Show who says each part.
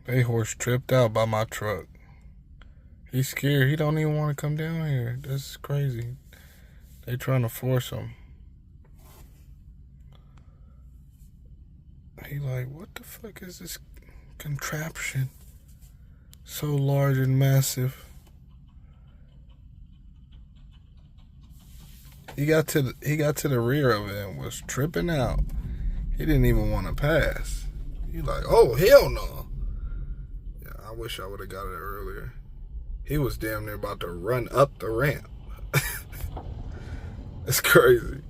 Speaker 1: They horse tripped out by my truck. He's scared. He don't even want to come down here. This is crazy. They trying to force him. He like, what the fuck is this contraption? So large and massive. He got to the rear of it and was tripping out. He didn't even want to pass. He like, oh hell no. Yeah, I wish I would have got it earlier. He was damn near about to run up the ramp. It's crazy.